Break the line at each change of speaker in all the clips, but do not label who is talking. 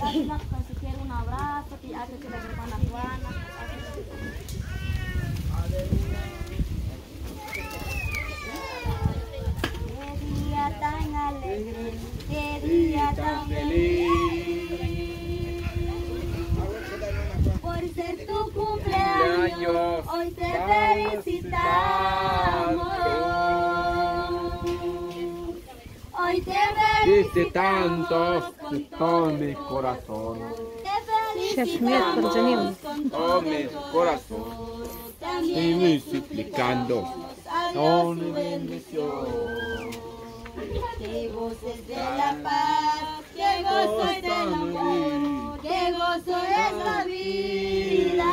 darle siquiera un abrazo, que hace que la hermana Juana. Qué día tan alegre, qué día tan feliz. Por ser tu cumpleaños, hoy te felicitamos. Hoy te
Dice tantos con mi corazón.
Te felicitamos con todo mi
corazón.
También
Estoy suplicando.
a Dios su bendición. Que goces de la paz, que gozo es del amor, que gozo es la vida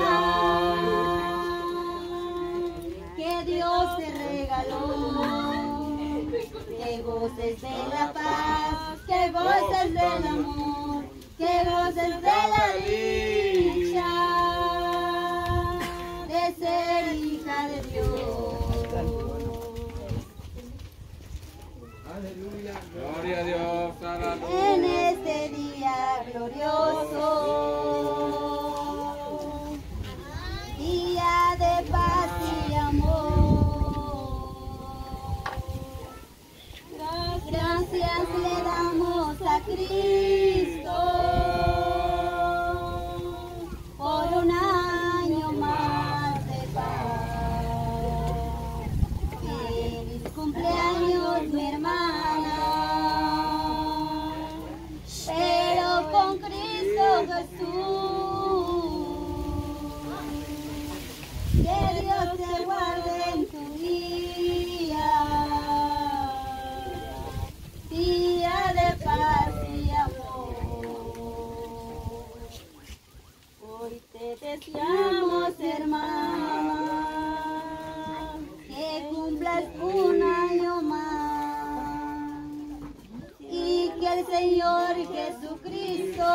que Dios te regaló. Que goces de la paz, que goces del amor, que goces de la dicha de ser hija de Dios.
Aleluya, gloria a Dios,
En este día glorioso, día de paz y amor. Gracias le damos a Cristo por un año más de paz. Feliz cumpleaños, mi hermana, pero con Cristo Jesús. Que Dios te guarde en tu día, día de paz y amor. Hoy te deseamos, hermana, que cumplas un año más y que el Señor Jesucristo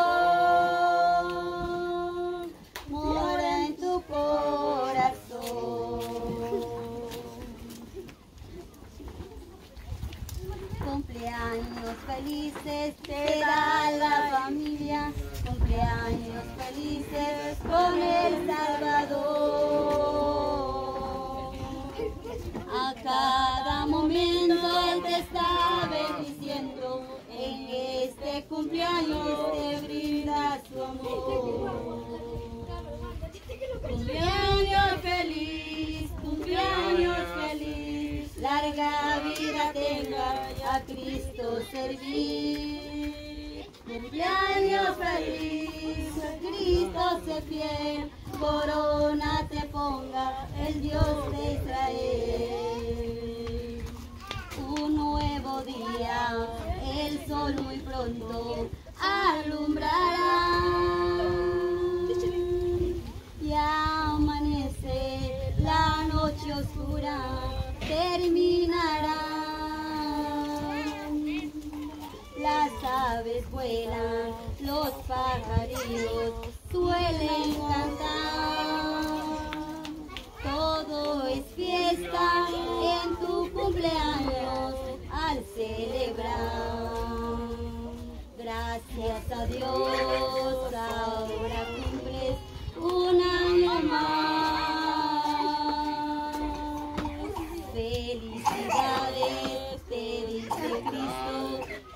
mora en tu corazón. Cumpleaños felices te da la familia, cumpleaños felices con el Salvador. A cada momento Él te está bendiciendo, en este cumpleaños te brinda su amor. Cumpleaños feliz, larga vida tenga a Cristo servir. Cumpleaños feliz, Cristo se fiel, corona te ponga el Dios de Israel. Un nuevo día, el sol muy pronto alumbrará. Ya amanece, la noche oscura terminará. Las aves vuelan, los pajarillos suelen cantar. Todo es fiesta en tu cumpleaños al celebrar. Gracias a Dios, ahora cumples un año más. Felicidades, te dice Cristo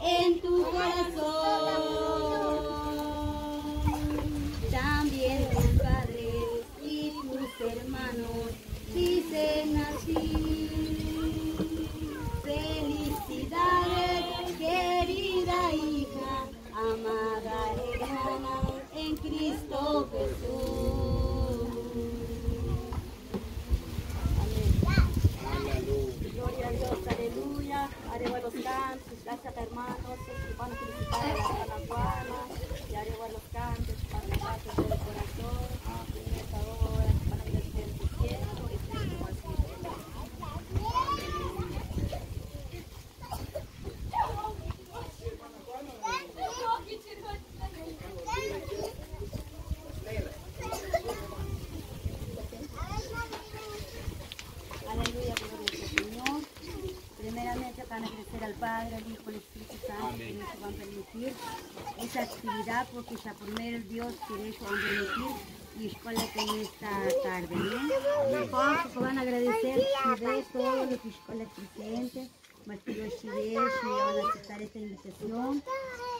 en tu corazón. También tus padres y tus hermanos dicen así. Felicidades, querida hija, amada hermana en Cristo Jesús. Gloria a Dios, aleluya. Haremos los cantos, gracias hermanos, y van a felicitar a la hermana Juana, y haremos los cantos para los gracias del corazón, en esta hora, para que estén en su cielo, y estén en su aleluya, gloria al Señor. Primeramente van a crecer
al Padre, al Hijo y al Espíritu Santo, que nos van a permitir esa actividad, porque ya por medio de Dios que eso van a permitir y escuela que en esta tarde, ¿no? Todos van a agradecer de todo lo que escuela presente, mas que los chives van a aceptar esta invitación.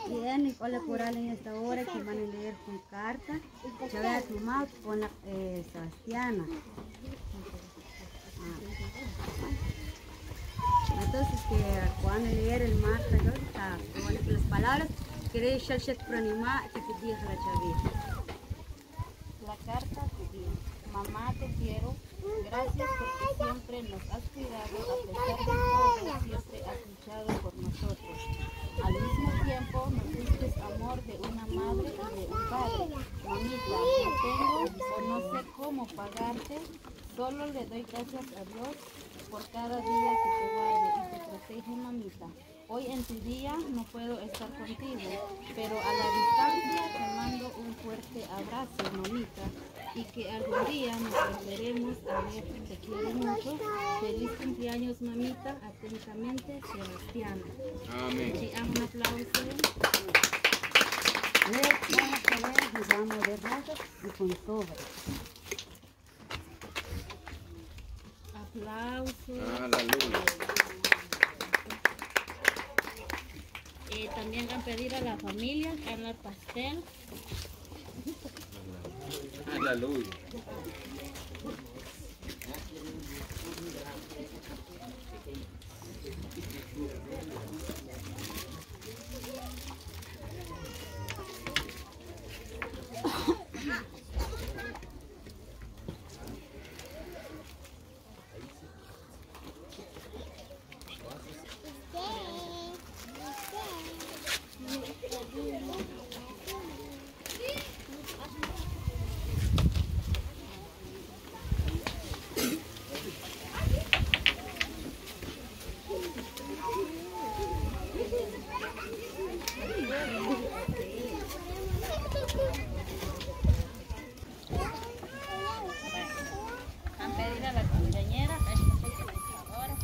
Bien, escuela coral en esta hora que van a leer con carta, ya voy a tomar con la Sebastiana. Entonces, que cuando leer el marca, las palabras, queréis que pronima que te diga la chavita.
La carta te dice: mamá, te quiero. Gracias porque siempre nos has cuidado, a pesar de todo, siempre has luchado por nosotros. Al mismo tiempo, nos diste amor de una madre y de un padre. Mamita, no tengo o no sé cómo pagarte, solo le doy gracias a Dios por cada día que te guarde y te protege, mamita. Hoy en tu día no puedo estar contigo, pero a la distancia te mando un fuerte abrazo, mamita, y que algún día nos volveremos a ver. Te quiero mucho. Feliz cumpleaños, mamita. Atentamente, Sebastián.
Amén.
Y un aplauso.
Nos vamos de rosas y con sobre.
Aplausos.
Aleluya.
También van a pedir a la familia que haga el pastel.
Aleluya.
Van a pedir a la cumpleañera, a esta fecha, a esta hora.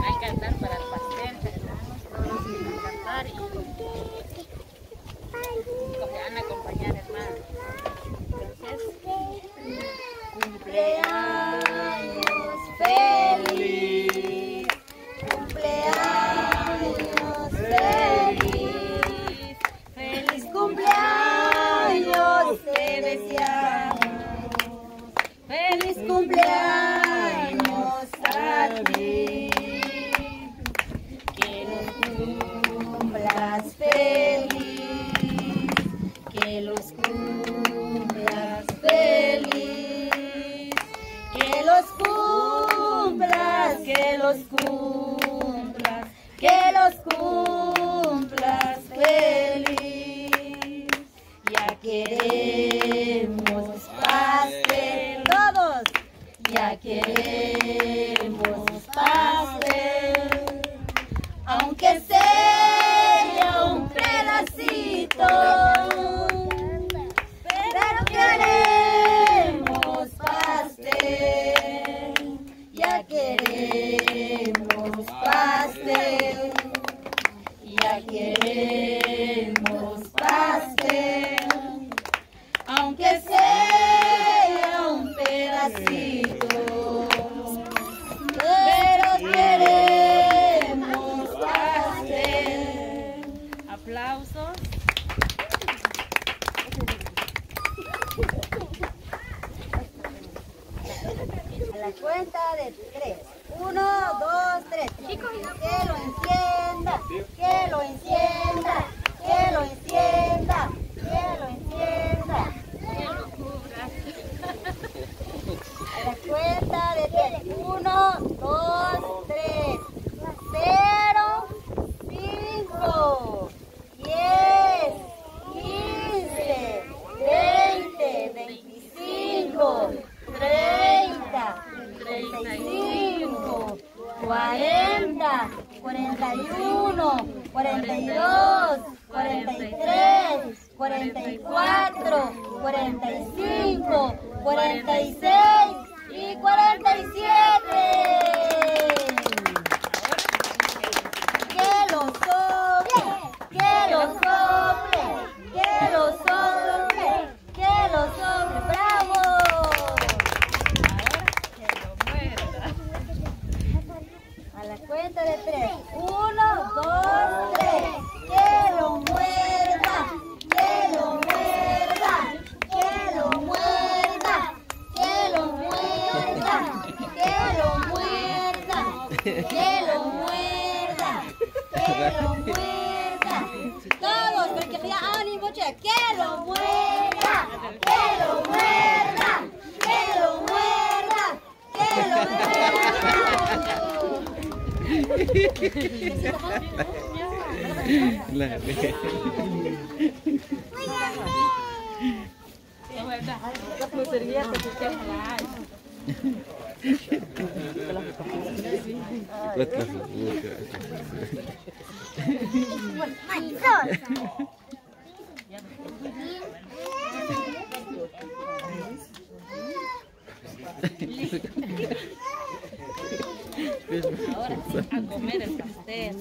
Hay que cantar para el pastel, hermanos. Todos van a cantar y van a acompañar, hermanos. Entonces,
Cumpleaños feliz, cumpleaños feliz, feliz cumpleaños te deseamos, feliz cumpleaños a ti, que los cumplas feliz, que los cumplas feliz, que los cumplas, que los cumplas, que los cumplas feliz. Ya queremos pastel, todos, ya queremos pastel, aunque sea un pedacito. Pero queremos pastel, ya queremos pastel, ya queremos pastel, aunque sea un pedacito, pero queremos pastel.
aplausos.
A la cuenta de 3. 1, 2, 3. Chicos, que lo encienda, que lo encienda, que lo encienda, que lo encienda.
Que lo cubra.
A la cuenta de 3. 1, 2, 3. 0, 5, 10, 15. 44, 45, 46 y 47. Que lo sople, que lo sople, que lo sople, que lo sople. ¡Bravo! A la cuenta de 3. 1, 2, 3. Que lo muerda, que lo muerda, que lo muerda, que lo muerda, que lo muerda, que lo muerda, que lo muerda. Todos, porque ya ánimo, che, que lo muerda, que lo muerda, que lo muerda, que lo
Ahora sí, a comer el pastel.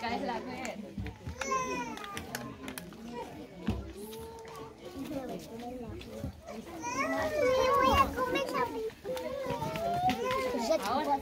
Caes la red.
Ahora.